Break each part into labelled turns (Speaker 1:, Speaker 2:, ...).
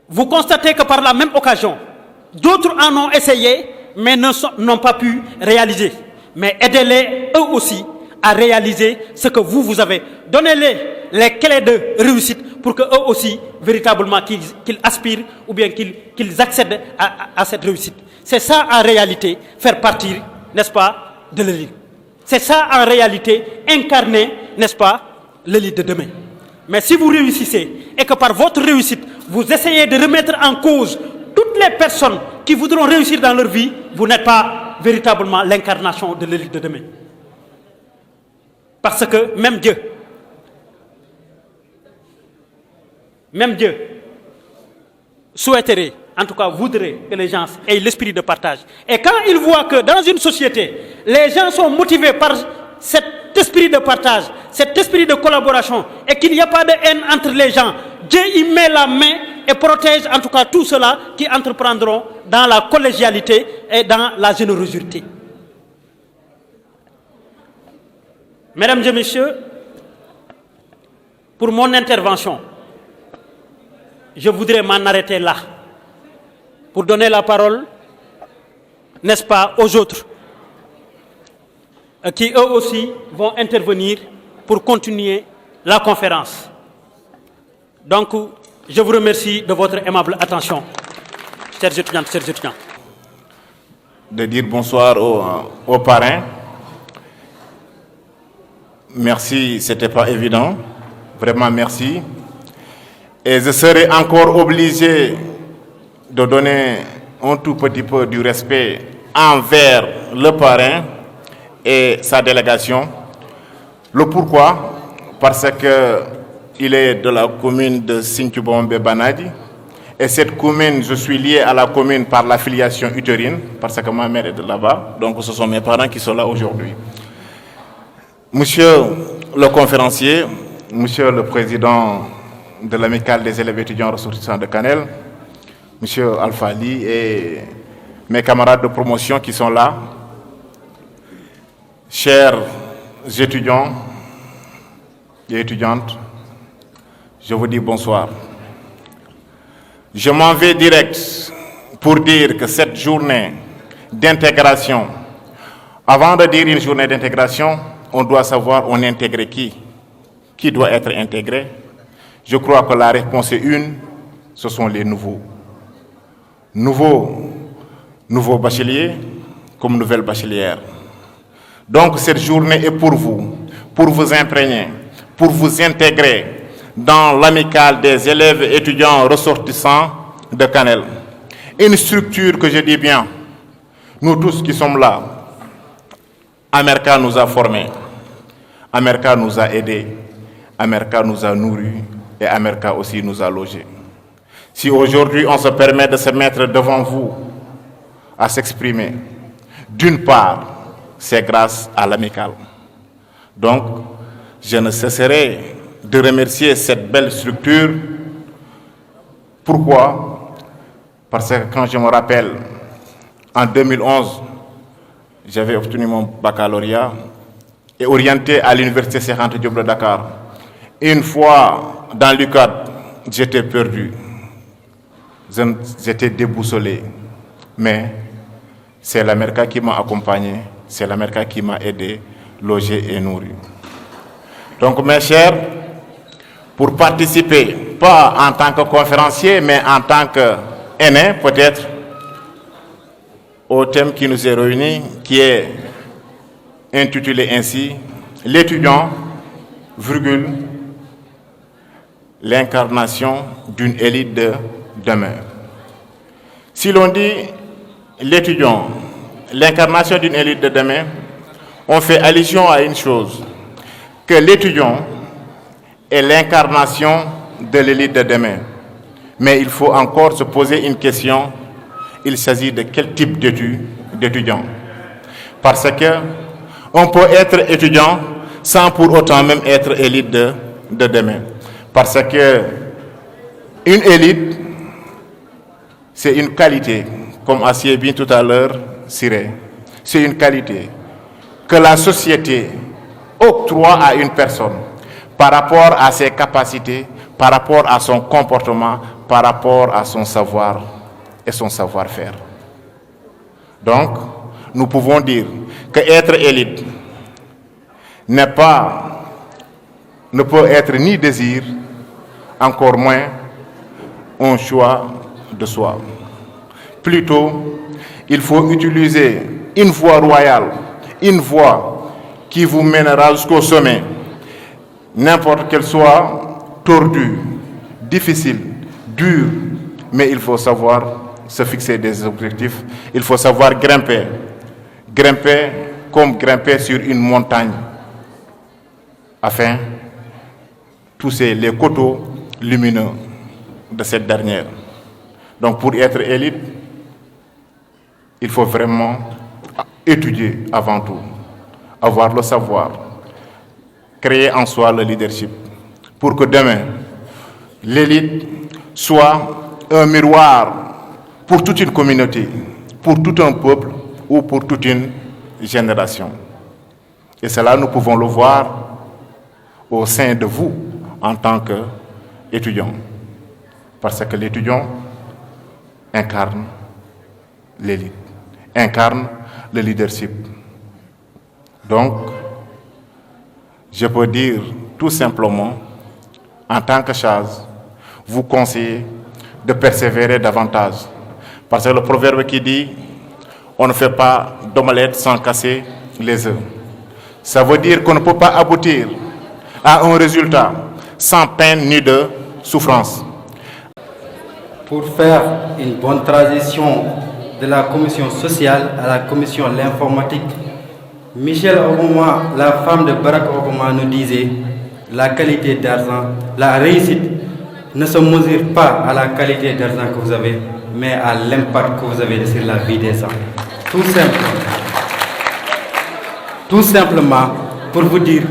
Speaker 1: vous constatez que par la même occasion, d'autres en ont essayé, mais n'ont pas pu réaliser. Mais aidez-les, eux aussi, à réaliser ce que vous avez. Donnez-les les clés de réussite pour qu'eux aussi, véritablement, qu'ils aspirent ou bien qu'ils accèdent à cette réussite. C'est ça, en réalité, faire partir, n'est-ce pas, de l'élite. C'est ça, en réalité, incarner, n'est-ce pas, l'élite de demain. Mais si vous réussissez et que par votre réussite, vous essayez de remettre en cause toutes les personnes qui voudront réussir dans leur vie, vous n'êtes pas véritablement l'incarnation de l'élite de demain. Parce que même Dieu souhaiterait, en tout cas voudrait que les gens aient l'esprit de partage. Et quand il voit que dans une société, les gens sont motivés par cet esprit de partage, cet esprit de collaboration, et qu'il n'y a pas de haine entre les gens, Dieu y met la main et protège en tout cas tous ceux-là qui entreprendront dans la collégialité et dans la générosité. Mesdames et messieurs, pour mon intervention, je voudrais m'en arrêter là, pour donner la parole, n'est-ce pas, aux autres, qui eux aussi vont intervenir pour continuer la conférence. Donc, je vous remercie de votre aimable attention, chers étudiantes, chers étudiants.
Speaker 2: De dire bonsoir aux parrains. Merci, ce n'était pas évident. Vraiment merci. Et je serai encore obligé de donner un tout petit peu du respect envers le parrain et sa délégation. Le pourquoi? Parce qu'il est de la commune de Sinthiou-Bombe-Banadi. Et cette commune, je suis lié à la commune par la filiation utérine, parce que ma mère est de là-bas. Donc ce sont mes parents qui sont là aujourd'hui. Monsieur le conférencier, monsieur le président de l'amicale des élèves étudiants ressortissants de Kanel, monsieur Alfali et mes camarades de promotion qui sont là, chers étudiants et étudiantes, je vous dis bonsoir. Je m'en vais direct pour dire que cette journée d'intégration, avant de dire une journée d'intégration, on doit savoir on intègre qui? Qui doit être intégré? Je crois que la réponse est une, ce sont les nouveaux. Nouveaux bacheliers comme nouvelles bachelières. Donc cette journée est pour vous imprégner, pour vous intégrer dans l'amicale des élèves et étudiants ressortissants de Kanel. Une structure que je dis bien, nous tous qui sommes là, Amerka nous a formés, Amerka nous a aidés, Amerka nous a nourris et Amerka aussi nous a logés. Si aujourd'hui on se permet de se mettre devant vous à s'exprimer, d'une part, c'est grâce à l'amicale. Donc, je ne cesserai de remercier cette belle structure. Pourquoi? Parce que quand je me rappelle, en 2011, j'avais obtenu mon baccalauréat et orienté à l'université Cheikh Anta Diop de Dakar. Une fois dans l'UCAD, j'étais perdu. J'étais déboussolé. Mais c'est l'Amerka qui m'a accompagné, c'est l'Amerka qui m'a aidé, logé et nourri. Donc mes chers, pour participer, pas en tant que conférencier, mais en tant qu'aîné peut-être, au thème qui nous est réuni, qui est intitulé ainsi, l'étudiant, virgule, l'incarnation d'une élite de demain. Si l'on dit l'étudiant, l'incarnation d'une élite de demain, on fait allusion à une chose, que l'étudiant est l'incarnation de l'élite de demain. Mais il faut encore se poser une question, il s'agit de quel type d'étudiant? Parce que on peut être étudiant sans pour autant même être élite de demain. Parce que une élite, c'est une qualité, comme a si bien tout à l'heure, Siré. C'est une qualité que la société octroie à une personne par rapport à ses capacités, par rapport à son comportement, par rapport à son savoir et son savoir-faire. Donc, nous pouvons dire qu'être élite ne peut être ni désir, encore moins un choix de soi. Plutôt, il faut utiliser une voie royale, une voie qui vous mènera jusqu'au sommet, n'importe qu'elle soit tordue, difficile, dure, mais il faut savoir se fixer des objectifs, il faut savoir grimper comme grimper sur une montagne, afin de toucher les coteaux lumineux de cette dernière. Donc pour être élite, il faut vraiment étudier avant tout, avoir le savoir, créer en soi le leadership, pour que demain, l'élite soit un miroir pour toute une communauté, pour tout un peuple ou pour toute une génération. Et cela, nous pouvons le voir au sein de vous en tant qu'étudiant. Parce que l'étudiant incarne l'élite, incarne le leadership. Donc, je peux dire tout simplement, en tant que Chaz, vous conseiller de persévérer davantage. Parce que le proverbe qui dit « on ne fait pas d'omelette sans casser les œufs ». Ça veut dire qu'on ne peut pas aboutir à un résultat sans peine ni de souffrance.
Speaker 3: Pour faire une bonne transition de la commission sociale à la commission de l'informatique, Michelle Obama, la femme de Barack Obama, nous disait la qualité d'argent, la réussite ne se mesure pas à la qualité d'argent que vous avez, mais à l'impact que vous avez sur la vie des gens. Tout simplement pour vous dire,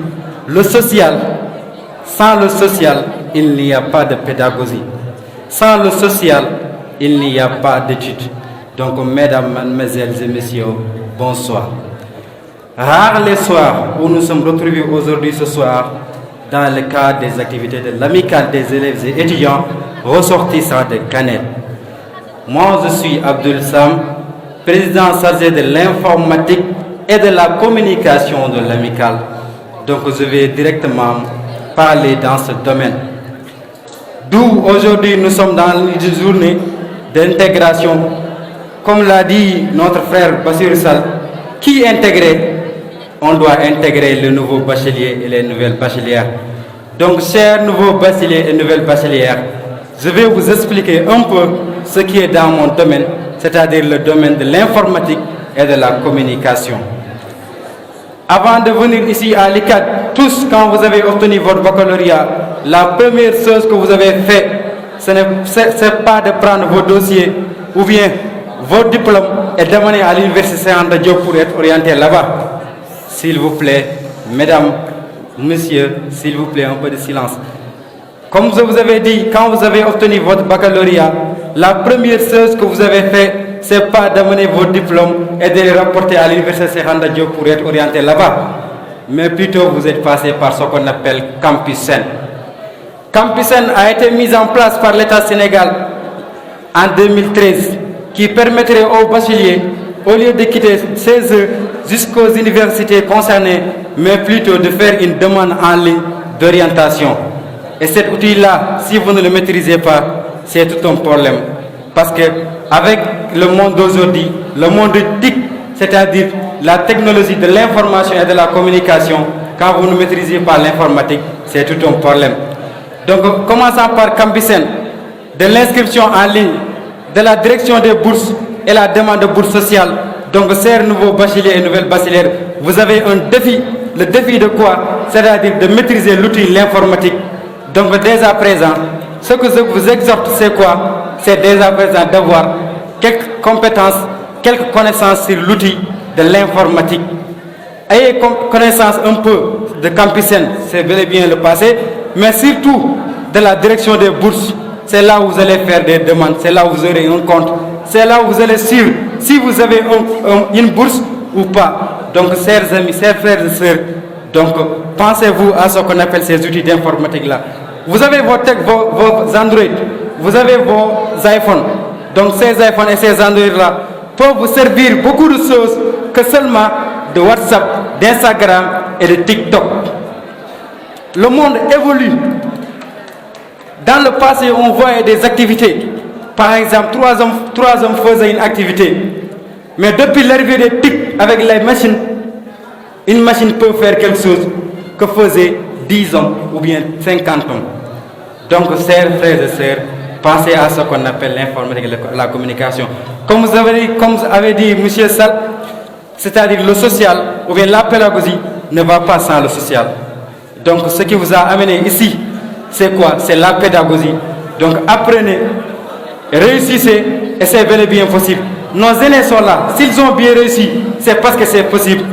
Speaker 3: le social, sans le social, il n'y a pas de pédagogie. Sans le social, il n'y a pas d'études. Donc, mesdames, mademoiselles et messieurs, bonsoir. Rares les soirs où nous sommes retrouvés aujourd'hui ce soir dans le cadre des activités de l'amicale des élèves et étudiants ressortissants de Canel. Moi, je suis Abdul Sam, président chargé de l'informatique et de la communication de l'amicale. Donc, je vais directement parler dans ce domaine. D'où aujourd'hui nous sommes dans une journée d'intégration. Comme l'a dit notre frère Bassir Sall, qui intégrer? On doit intégrer les nouveaux bacheliers et les nouvelles bachelières. Donc, chers nouveaux bacheliers et nouvelles bachelières, je vais vous expliquer un peu ce qui est dans mon domaine, c'est-à-dire le domaine de l'informatique et de la communication. Avant de venir ici à l'ICAD, tous, quand vous avez obtenu votre baccalauréat, la première chose que vous avez fait, ce n'est pas de prendre vos dossiers ou bien vos diplômes et d'amener à l'université Cheikh Anta Diop pour être orienté là-bas. S'il vous plaît, mesdames, messieurs, s'il vous plaît, un peu de silence. Comme je vous avais dit, quand vous avez obtenu votre baccalauréat, la première chose que vous avez fait, c'est pas d'amener vos diplômes et de les rapporter à l'université Cheikh Anta Diop pour être orienté là-bas. Mais plutôt, vous êtes passé par ce qu'on appelle Campus Sen. Campus Sen a été mis en place par l'État sénégal en 2013, qui permettrait aux bacheliers, au lieu de quitter 16 heures jusqu'aux universités concernées, mais plutôt de faire une demande en ligne d'orientation. Et cet outil-là, si vous ne le maîtrisez pas, c'est tout un problème. Parce qu'avec le monde d'aujourd'hui, le monde TIC, c'est-à-dire la technologie de l'information et de la communication, quand vous ne maîtrisez pas l'informatique, c'est tout un problème. Donc, commençons par Campus Sen, de l'inscription en ligne, de la direction des bourses et la demande de bourse sociale. Donc, chers nouveaux bacheliers et nouvelles bachelières, vous avez un défi. Le défi de quoi? C'est-à-dire de maîtriser l'outil, l'informatique. Donc, dès à présent, ce que je vous exhorte, c'est quoi? C'est dès à présent d'avoir quelques compétences, quelques connaissances sur l'outil de l'informatique. Ayez connaissance un peu de Campus Sen, c'est bel et bien le passé, mais surtout de la direction des bourses. C'est là où vous allez faire des demandes, c'est là où vous aurez un compte, c'est là où vous allez suivre si vous avez une bourse ou pas. Donc, chers amis, chers frères et sœurs, donc pensez-vous à ce qu'on appelle ces outils d'informatique-là. Vous avez vos Android, vous avez vos iPhones. Donc ces iPhones et ces Android-là peuvent vous servir beaucoup de choses que seulement de WhatsApp, d'Instagram et de TikTok. Le monde évolue. Dans le passé, on voyait des activités. Par exemple, trois hommes faisaient une activité. Mais depuis l'arrivée des TIC avec les machines, une machine peut faire quelque chose que faisaient 10 hommes ou bien 50 hommes. Donc, chers frères et sœurs, pensez à ce qu'on appelle l'informatique et la communication. Comme vous avez dit, M. Sall, c'est-à-dire le social ou bien la pédagogie ne va pas sans le social. Donc, ce qui vous a amené ici, c'est quoi? C'est la pédagogie. Donc, apprenez, réussissez et c'est bel et bien possible. Nos aînés sont là. S'ils ont bien réussi, c'est parce que c'est possible.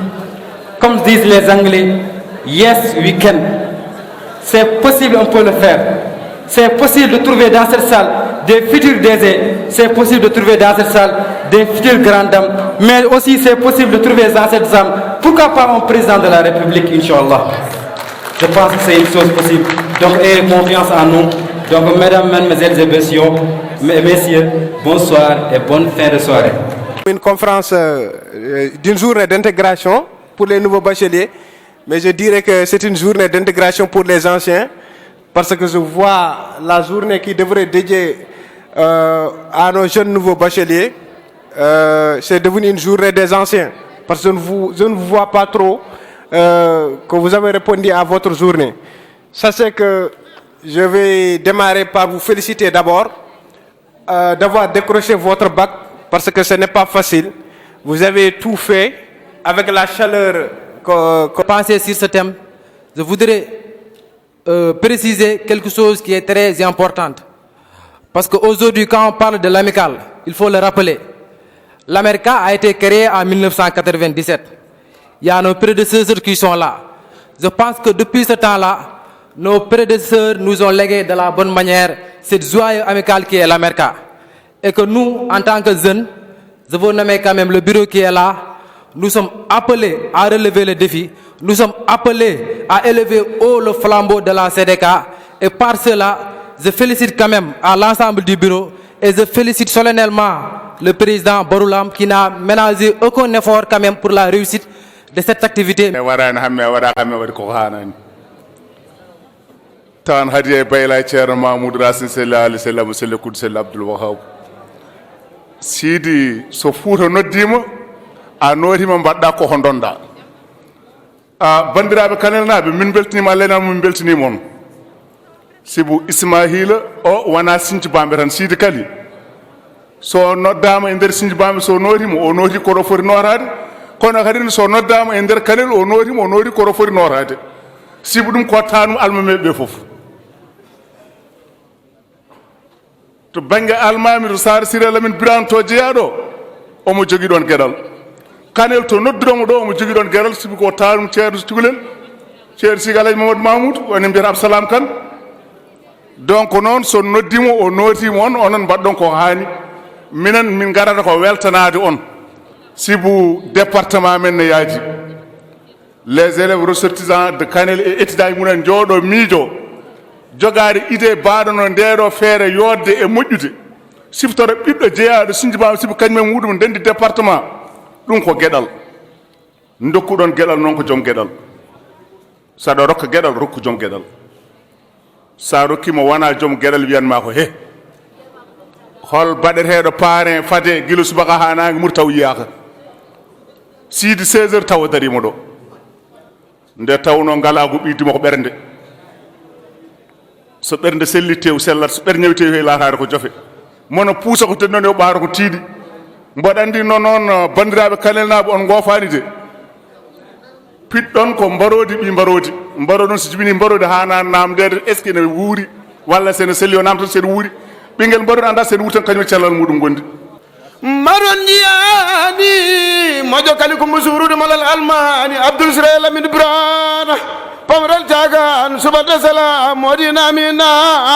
Speaker 3: Comme disent les Anglais, yes, we can. C'est possible, on peut le faire. C'est possible de trouver dans cette salle des futurs DG. C'est possible de trouver dans cette salle des futures grandes dames. Mais aussi, c'est possible de trouver dans cette salle, pourquoi pas un président de la République, Inch'Allah. Je pense que c'est une chose possible. Donc, ayez confiance en nous. Donc, mesdames, mesdemoiselles et messieurs, bonsoir et bonne fin de soirée.
Speaker 4: Une conférence d'une journée d'intégration pour les nouveaux bacheliers, mais je dirais que c'est une journée d'intégration pour les anciens, parce que je vois la journée qui devrait dédier à nos jeunes nouveaux bacheliers, c'est devenu une journée des anciens, parce que je ne vous vois pas trop que vous avez répondu à votre journée. Sachez que je vais démarrer par vous féliciter d'abord d'avoir décroché votre bac, parce que ce n'est pas facile. Vous avez tout fait avec la chaleur que...
Speaker 5: Penser sur ce thème, je voudrais préciser quelque chose qui est très important. Parce qu'aujourd'hui, quand on parle de l'amicale, il faut le rappeler. L'AMERCA a été créée en 1997. Il y a nos prédécesseurs qui sont là. Je pense que depuis ce temps-là, nos prédécesseurs nous ont légué de la bonne manière cette joie amicale qui est l'AMERCA. Et que nous, en tant que jeunes, je veux nommer quand même le bureau qui est là, nous sommes appelés à relever le défi, nous sommes appelés à élever haut le flambeau de la CDK. Et par cela, je félicite quand même à l'ensemble du bureau et je félicite solennellement le président Baroulam qui n'a ménagé aucun effort quand même pour la réussite de cette activité.
Speaker 6: tan hadi e bayla ceerno mamoudou racine sallallahu alayhi wasallam sele kud sele abdoul wahab sidi so fuuta noddima a notima mbadda ko ho donda bandiraɓe kanelnaɓe min beltinima alena min beltinima on sibu ismaila o wana sinthi bambe tan sidi kali so noddama e nder sinthi bambe so notima o noti koɗo foti norade kono kadi so noddama e nder kanel o notima o noti koɗo foti norade sibu ɗum ko tanum almameɓe ɓe foof to banggue almami to sar siré lamin biran to jeeyaɗo omo jogui ɗon gueɗal kanel to nodduɗomo ɗo omo jogui ɗon gueɗal sibi ko tanum ceerno cukalel ceerno siga alaji mamadou mamoudou woni mbiyata absalam kane donc noon so noddimo o notimo on onon mbaɗɗon ko hani minen min garata ko weltanade on sibu département men ne yaaji les élèves ressortissants de Kanel et étudiants munen jooɗo miijo jogaade idée baaɗono ndeeɗo feere yodde e moƴƴude siftoro ɓiɗɗo jeeyaɗo sinjibama sibu kañumen muɗum ndendi département ɗum ko gueɗal dokkuɗon gueɗal noon ko joom gueɗal saɗa rokka gueɗal rokku joom gueɗal sa rokkima wona joom gueɗal wiyanma ko he hol baɗeteɗo parrain fade guila subaka ha nangue muri taw yiyaka siidi 16 heures tawa darima ɗo nde tawno ngala ko ɓiydima ko ɓernde so ɓernde selli tew sellat so ɓerde ñawi tew he laatade ko jofe mono puusa ko tennon o ɓaata ko tiiɗi mboɗa andi no noon bandiraɓe kanelnaɓe on gofani de piɗɗon ko mbarodi ɓi mbarodi mbaro ɗon so jibini mbarodi ha nan namdede est ce que ne wuuri walla sene selli o namtan seɗa wuuri ɓinguel mbarodi anda seɗa wuuri tan kañum cellal muɗum gondi
Speaker 4: maron jiyani mojo kali ko musurude malal almani abdoul siré lamine brana pamral jagan subata salam modina mina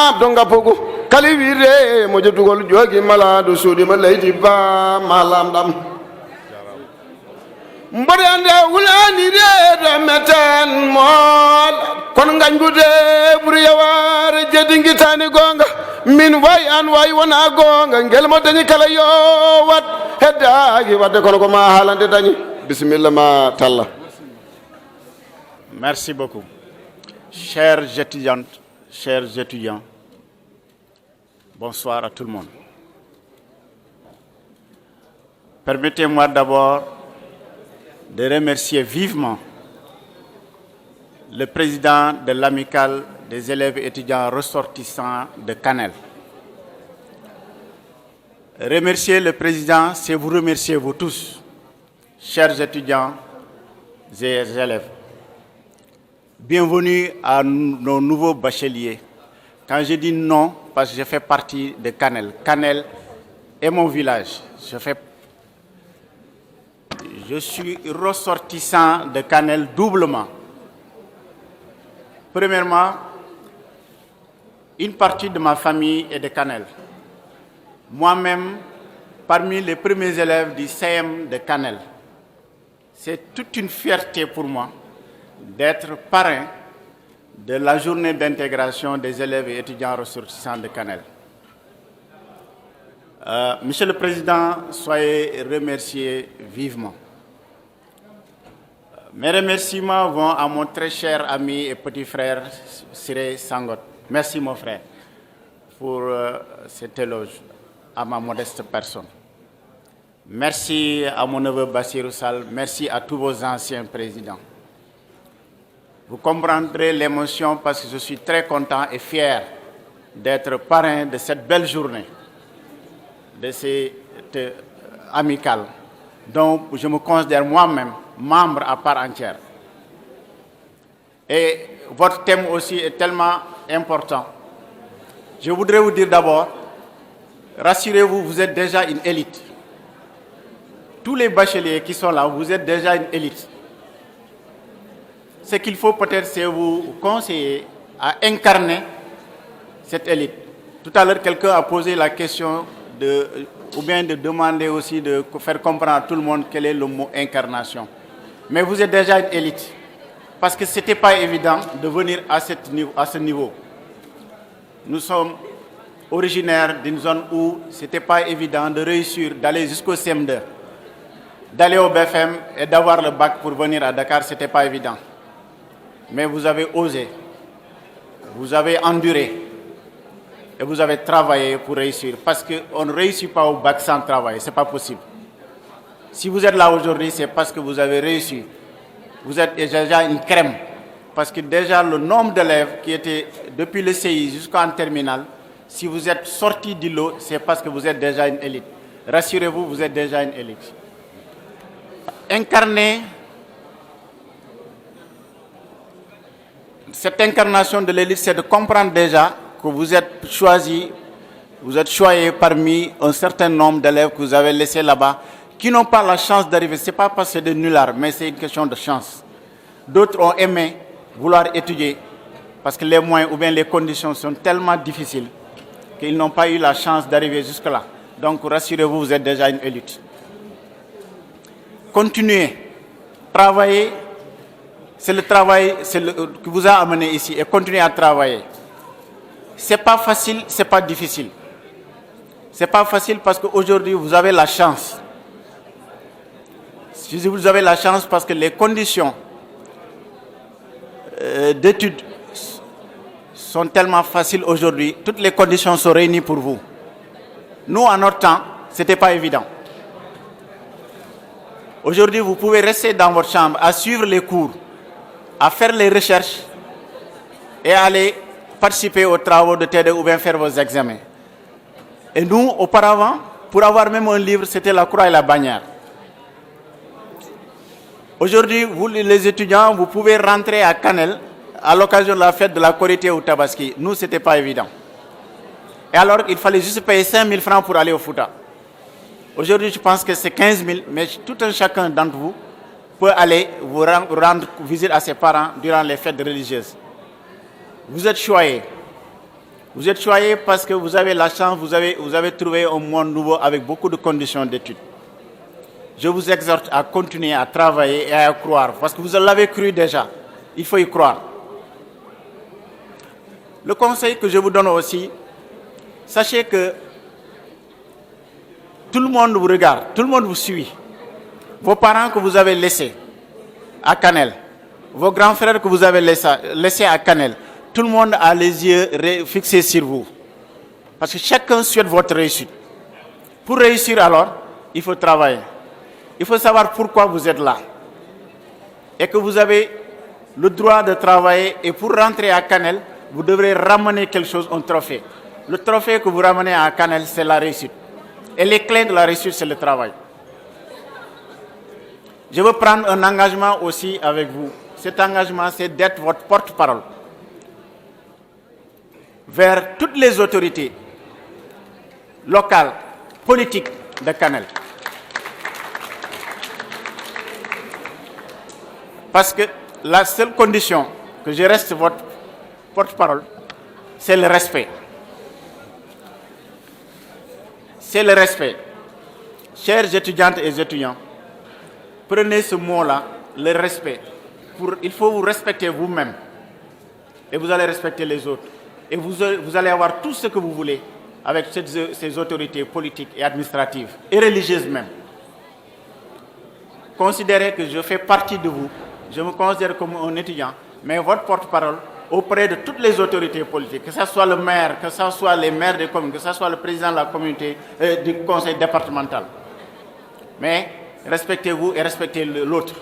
Speaker 4: abdo ngapogo kali wirde mojo dugol jogi malado suudi ma leydi ba malam dam
Speaker 7: mbaɗande wulani reeɗo meten mool kono gañgude ɓuuri yaware jedinguitani gonga min way an way wona gonga guel mo dañi kala yo wat heddaki wadde kono ko ma haalande dañi bisimilla ma talla.
Speaker 8: Merci beaucoup. Chères étudiantes, chers étudiants, bonsoir à tout le monde. Permettez-moi d'abord de remercier vivement le président de l'amicale des élèves et étudiants ressortissants de Canel. Remercier le président, c'est vous remercier vous tous, chers étudiants et élèves. Bienvenue à nos nouveaux bacheliers. Quand je dis non, parce que je fais partie de Canel. Canel est mon village. Je suis ressortissant de Canel doublement. Premièrement, une partie de ma famille est de Canel. Moi-même, parmi les premiers élèves du CM de Canel. C'est toute une fierté pour moi d'être parrain de la journée d'intégration des élèves et étudiants ressortissants de Canel. Monsieur le Président, soyez remercié vivement. Mes remerciements vont à mon très cher ami et petit frère Siré Sangot. Merci mon frère pour cet éloge à ma modeste personne. Merci à mon neveu Bassirou Sall, merci à tous vos anciens présidents. Vous comprendrez l'émotion parce que je suis très content et fier d'être parrain de cette belle journée, de cette amicale, dont je me considère moi-même membre à part entière. Et votre thème aussi est tellement important. Je voudrais vous dire d'abord, rassurez-vous, vous êtes déjà une élite. Tous les bacheliers qui sont là, vous êtes déjà une élite. Ce qu'il faut peut-être, c'est vous conseiller à incarner cette élite. Tout à l'heure, quelqu'un a posé la question ou bien de demander aussi de faire comprendre à tout le monde quel est le mot incarnation. Mais vous êtes déjà une élite. Parce que ce n'était pas évident de venir à ce niveau. Nous sommes originaires d'une zone où ce n'était pas évident de réussir, d'aller jusqu'au CM2, d'aller au BFM et d'avoir le bac pour venir à Dakar, ce n'était pas évident. Mais vous avez osé, vous avez enduré et vous avez travaillé pour réussir. Parce qu'on ne réussit pas au bac sans travailler, ce n'est pas possible. Si vous êtes là aujourd'hui, c'est parce que vous avez réussi. Vous êtes déjà une crème. Parce que déjà le nombre d'élèves qui étaient depuis le CI jusqu'en terminale, si vous êtes sorti du lot, c'est parce que vous êtes déjà une élite. Rassurez-vous, vous êtes déjà une élite. Incarner cette incarnation de l'élite, c'est de comprendre déjà que vous êtes choisi, vous êtes choyé parmi un certain nombre d'élèves que vous avez laissés là-bas, qui n'ont pas la chance d'arriver. Ce n'est pas parce que c'est des nullards, mais c'est une question de chance. D'autres ont aimé vouloir étudier, parce que les moyens ou bien les conditions sont tellement difficiles qu'ils n'ont pas eu la chance d'arriver jusque-là. Donc rassurez-vous, vous êtes déjà une élite. Continuez, travaillez. C'est le travail qui vous a amené ici et continuez à travailler. Ce n'est pas facile, ce n'est pas difficile. Ce n'est pas facile parce qu'aujourd'hui, vous avez la chance. Si vous avez la chance parce que les conditions d'études sont tellement faciles aujourd'hui, toutes les conditions sont réunies pour vous. Nous, à notre temps, ce n'était pas évident. Aujourd'hui, vous pouvez rester dans votre chambre à suivre les cours, à faire les recherches et aller participer aux travaux de TD ou bien faire vos examens. Et nous, auparavant, pour avoir même un livre, c'était la croix et la bannière. Aujourd'hui, vous les étudiants, vous pouvez rentrer à Canel à l'occasion de la fête de la Korité ou Tabaski. Nous, ce n'était pas évident. Et alors, il fallait juste payer 5 000 francs pour aller au Fouta. Aujourd'hui, je pense que c'est 15 000, mais tout un chacun d'entre vous peut aller vous rendre visite à ses parents durant les fêtes religieuses. Vous êtes choyés. Vous êtes choyés parce que vous avez la chance, vous avez trouvé un monde nouveau avec beaucoup de conditions d'études. je vous exhorte à continuer à travailler et à y croire, parce que vous l'avez cru déjà. Il faut y croire. Le conseil que je vous donne aussi, sachez que tout le monde vous regarde, tout le monde vous suit. Vos parents que vous avez laissés à Canel, vos grands frères que vous avez laissés à Canel, tout le monde a les yeux fixés sur vous. Parce que chacun souhaite votre réussite. Pour réussir alors, il faut travailler. Il faut savoir pourquoi vous êtes là. Et que vous avez le droit de travailler. Et pour rentrer à Canel, vous devrez ramener quelque chose, un trophée. Le trophée que vous ramenez à Canel, c'est la réussite. Et les clés de la réussite, c'est le travail. Je veux prendre un engagement aussi avec vous. Cet engagement, c'est d'être votre porte-parole vers toutes les autorités locales, politiques de Canel. Parce que la seule condition que je reste votre porte-parole, c'est le respect. C'est le respect. Chères étudiantes et étudiants, prenez ce mot-là, le respect. Il faut vous respecter vous-même. Et vous allez respecter les autres. Et vous allez avoir tout ce que vous voulez avec ces autorités politiques et administratives, et religieuses même. Considérez que je fais partie de vous. Je me considère comme un étudiant, mais votre porte-parole auprès de toutes les autorités politiques, que ce soit le maire, que ce soit les maires des communes, que ce soit le président de la communauté, du conseil départemental. Mais respectez-vous et respectez l'autre.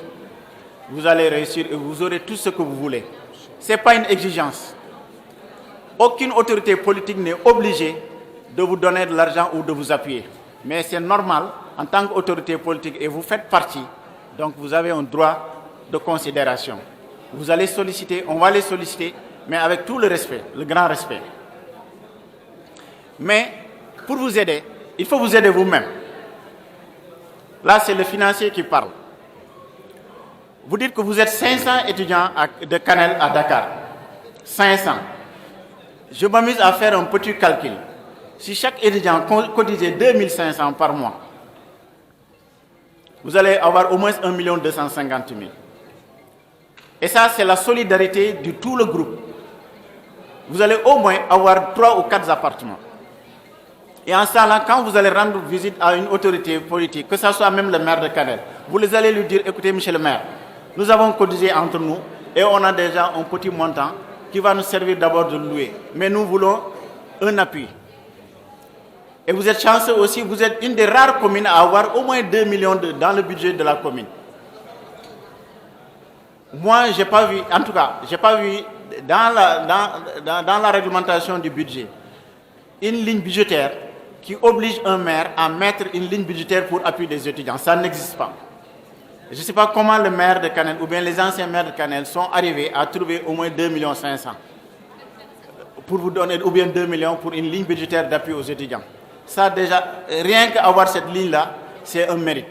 Speaker 8: Vous allez réussir et vous aurez tout ce que vous voulez. Ce n'est pas une exigence. Aucune autorité politique n'est obligée de vous donner de l'argent ou de vous appuyer. Mais c'est normal, en tant qu'autorité politique, et vous faites partie, donc vous avez un droit de considération. Vous allez solliciter, on va les solliciter, mais avec tout le respect, le grand respect. Mais pour vous aider, il faut vous aider vous-même. Là, c'est le financier qui parle. Vous dites que vous êtes 500 étudiants de Canel à Dakar. 500. Je m'amuse à faire un petit calcul. Si chaque étudiant cotisait 2500 par mois, vous allez avoir au moins 1 250 000. Et ça, c'est la solidarité de tout le groupe. Vous allez au moins avoir 3 ou 4 appartements. Et en ça, là, quand vous allez rendre visite à une autorité politique, que ce soit même le maire de Canel, vous allez lui dire, écoutez, monsieur le maire, nous avons cotisé entre nous et on a déjà un petit montant qui va nous servir d'abord de louer. Mais nous voulons un appui. Et vous êtes chanceux aussi, vous êtes une des rares communes à avoir au moins 2 millions dans le budget de la commune. Moi, je n'ai pas vu, en tout cas, je n'ai pas vu dans la réglementation du budget une ligne budgétaire qui oblige un maire à mettre une ligne budgétaire pour appuyer des étudiants. Ça n'existe pas. Je ne sais pas comment le maire de Canel ou bien les anciens maires de Canel sont arrivés à trouver au moins 2 500 000 pour vous donner, ou bien 2 millions pour une ligne budgétaire d'appui aux étudiants. Ça déjà, rien qu'avoir cette ligne-là, c'est un mérite.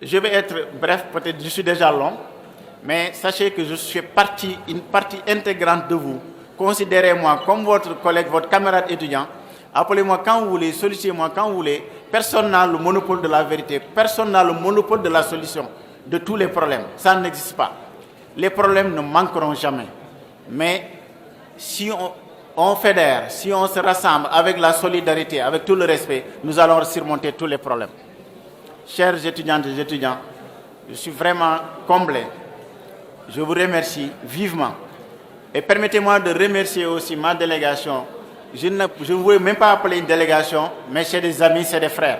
Speaker 8: Je vais être bref, peut-être je suis déjà long, mais sachez que je suis une partie intégrante de vous. Considérez-moi comme votre collègue, votre camarade étudiant. Appelez-moi quand vous voulez, sollicitez-moi quand vous voulez. Personne n'a le monopole de la vérité, personne n'a le monopole de la solution de tous les problèmes. Ça n'existe pas. Les problèmes ne manqueront jamais. Mais si on fédère, si on se rassemble avec la solidarité, avec tout le respect, nous allons surmonter tous les problèmes. Chers étudiantes et étudiants, je suis vraiment comblé. Je vous remercie vivement. Et permettez-moi de remercier aussi ma délégation. Je ne voulais même pas appeler une délégation, mais c'est des amis, c'est des frères.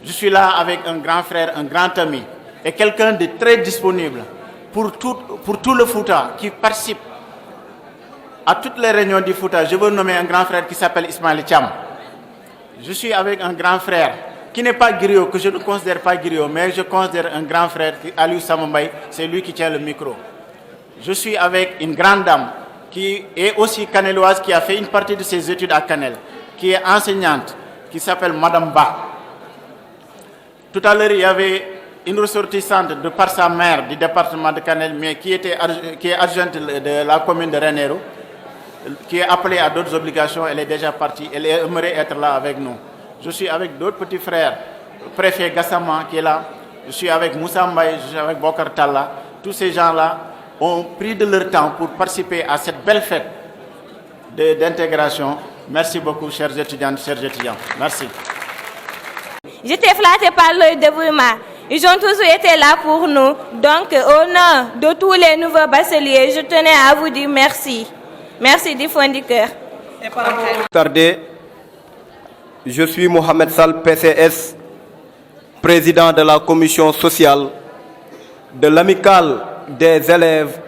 Speaker 8: Je suis là avec un grand frère, un grand ami, et quelqu'un de très disponible pour tout le Fouta, qui participe à toutes les réunions du Fouta. Je veux nommer un grand frère qui s'appelle Ismaël Thiam. Je suis avec un grand frère qui n'est pas griot, que je ne considère pas griot, mais je considère un grand frère, Aliou Samambay, c'est lui qui tient le micro. Je suis avec une grande dame qui est aussi caneloise, qui a fait une partie de ses études à Canel, qui est enseignante, qui s'appelle Madame Ba. Tout à l'heure, il y avait une ressortissante de par sa mère du département de Canel, mais qui est adjointe de la commune de Ranérou, qui est appelée à d'autres obligations. Elle est déjà partie, elle aimerait être là avec nous. Je suis avec d'autres petits frères, le préfet Gassama qui est là, je suis avec Moussa Mbaye, je suis avec Bokar Talla. Tous ces gens-là ont pris de leur temps pour participer à cette belle fête d'intégration. Merci beaucoup, chers étudiantes, chers étudiants. Merci.
Speaker 9: J'étais flattée par leur dévouement. Ils ont toujours été là pour nous. Donc, au nom de tous les nouveaux bacheliers, je tenais à vous dire merci. Merci du fond du cœur.
Speaker 10: Tardé, je suis Mohamed Sall, PCS, président de la commission sociale de l'amicale des élèves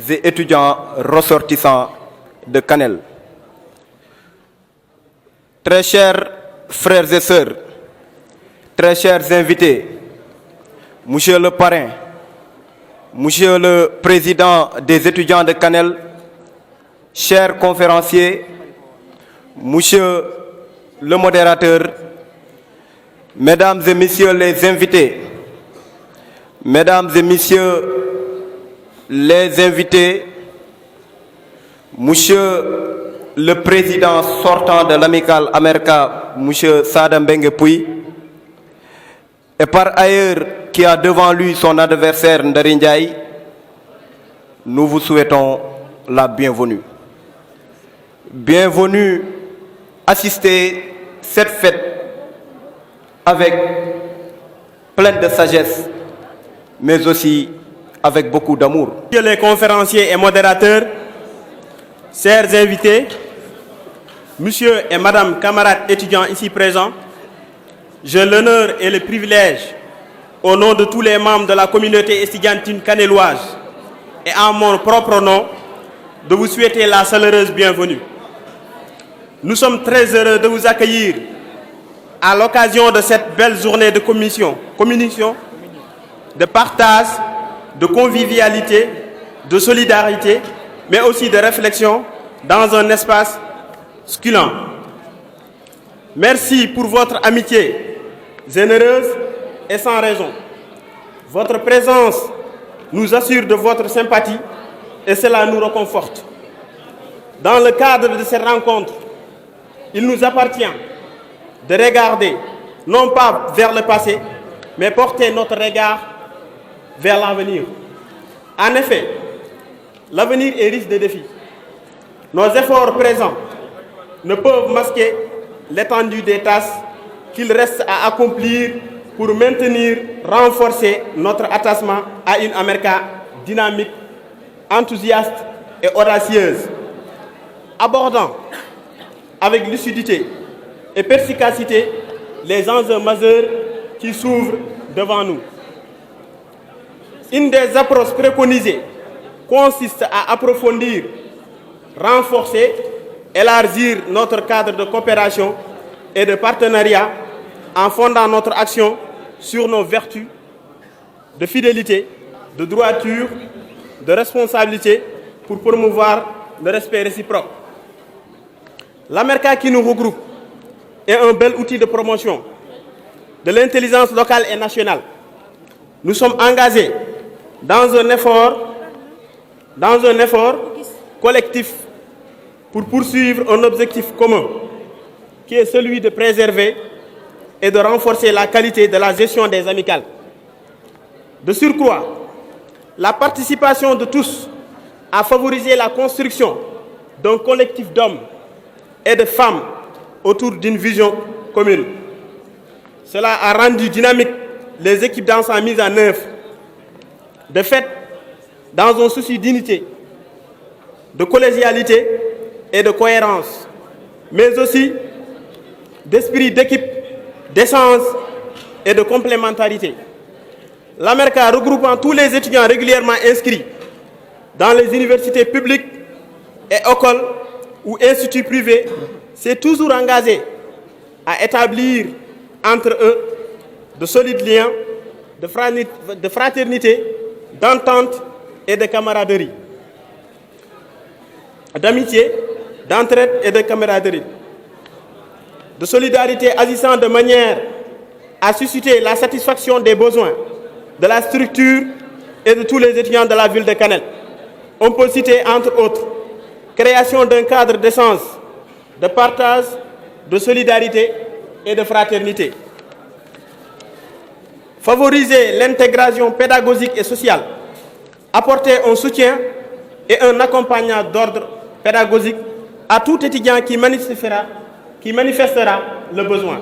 Speaker 10: et étudiants ressortissants de Kanel. Très chers frères et sœurs, très chers invités, monsieur le parrain, monsieur le président des étudiants de Kanel, chers conférenciers, monsieur le modérateur, mesdames et messieurs les invités, mesdames et messieurs les invités, monsieur le président sortant de l'amicale America, monsieur Sada Mbengue Pouy, et par ailleurs qui a devant lui son adversaire Ndari Ndiaye, nous vous souhaitons la bienvenue. Bienvenue assister cette fête avec plein de sagesse, mais aussi avec beaucoup d'amour.
Speaker 11: Messieurs les conférenciers et modérateurs, chers invités, monsieur et madame camarades étudiants ici présents, j'ai l'honneur et le privilège, au nom de tous les membres de la communauté estudiantine canéloise et en mon propre nom, de vous souhaiter la chaleureuse bienvenue. Nous sommes très heureux de vous accueillir à l'occasion de cette belle journée de communion, de partage, de convivialité, de solidarité, mais aussi de réflexion dans un espace succulent. Merci pour votre amitié généreuse et sans raison. Votre présence nous assure de votre sympathie et cela nous réconforte. Dans le cadre de cette rencontre, il nous appartient de regarder, non pas vers le passé, mais porter notre regard vers l'avenir. En effet, l'avenir est riche de défis. Nos efforts présents ne peuvent masquer l'étendue des tâches qu'il reste à accomplir pour maintenir, renforcer notre attachement à une Amérique dynamique, enthousiaste et audacieuse, abordant avec lucidité et perspicacité les enjeux majeurs qui s'ouvrent devant nous. Une des approches préconisées consiste à approfondir, renforcer, élargir notre cadre de coopération et de partenariat en fondant notre action sur nos vertus de fidélité, de droiture, de responsabilité pour promouvoir le respect réciproque. L'Amérique qui nous regroupe est un bel outil de promotion de l'intelligence locale et nationale. Nous sommes engagés dans un effort collectif pour poursuivre un objectif commun qui est celui de préserver et de renforcer la qualité de la gestion des amicales. De surcroît, la participation de tous a favorisé la construction d'un collectif d'hommes et de femmes autour d'une vision commune. Cela a rendu dynamique les équipes dans sa mise en œuvre. De fait, dans un souci d'unité, de collégialité et de cohérence, mais aussi d'esprit d'équipe, d'échange et de complémentarité. L'Amérique regroupant tous les étudiants régulièrement inscrits dans les universités publiques et écoles ou instituts privés s'est toujours engagé à établir entre eux de solides liens de fraternité, d'entente et de camaraderie, d'amitié, d'entraide et de camaraderie, de solidarité agissant de manière à susciter la satisfaction des besoins de la structure et de tous les étudiants de la ville de Kanel. On peut citer entre autres création d'un cadre d'échange, de partage, de solidarité et de fraternité. Favoriser l'intégration pédagogique et sociale, apporter un soutien et un accompagnement d'ordre pédagogique à tout étudiant qui manifestera le besoin.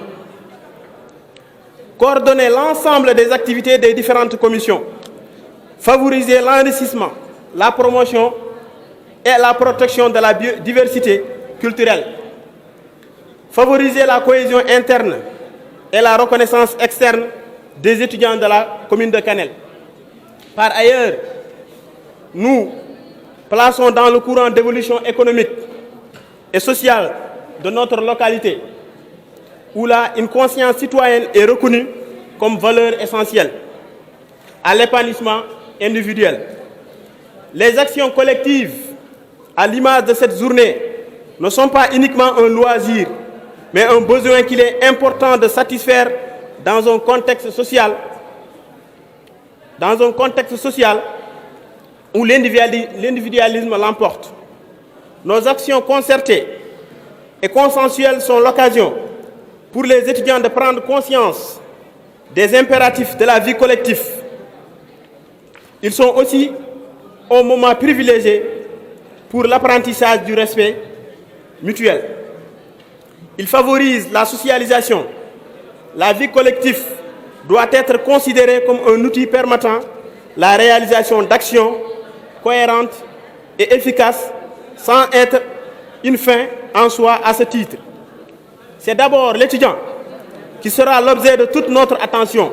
Speaker 11: Coordonner l'ensemble des activités des différentes commissions, favoriser l'enrichissement, la promotion et la protection de la biodiversité culturelle, favoriser la cohésion interne et la reconnaissance externe des étudiants de la commune de Kanel. Par ailleurs, nous plaçons dans le courant d'évolution économique et sociale de notre localité, où là, une conscience citoyenne est reconnue comme valeur essentielle à l'épanouissement individuel. Les actions collectives, à l'image de cette journée, ne sont pas uniquement un loisir, mais un besoin qu'il est important de satisfaire dans un contexte social où l'individualisme l'emporte. Nos actions concertées et consensuelles sont l'occasion pour les étudiants de prendre conscience des impératifs de la vie collective. Ils sont aussi un moment privilégié pour l'apprentissage du respect mutuel. Ils favorisent la socialisation. La vie collective doit être considérée comme un outil permettant la réalisation d'actions cohérentes et efficaces sans être une fin en soi à ce titre. C'est d'abord l'étudiant qui sera l'objet de toute notre attention.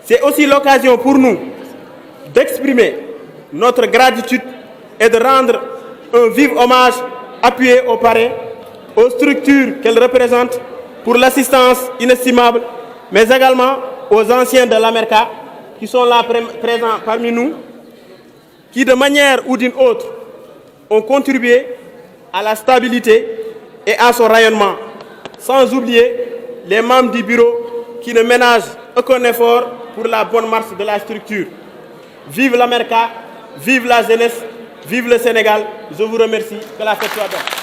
Speaker 11: C'est aussi l'occasion pour nous d'exprimer notre gratitude et de rendre un vif hommage appuyé aux parrains, aux structures qu'elles représentent pour l'assistance inestimable, mais également aux anciens de l'AMERCA qui sont là présents parmi nous, qui de manière ou d'une autre ont contribué à la stabilité et à son rayonnement, sans oublier les membres du bureau qui ne ménagent aucun effort pour la bonne marche de la structure. Vive l'AMERCA, vive la jeunesse, vive le Sénégal. Je vous remercie. Que la fête soit belle.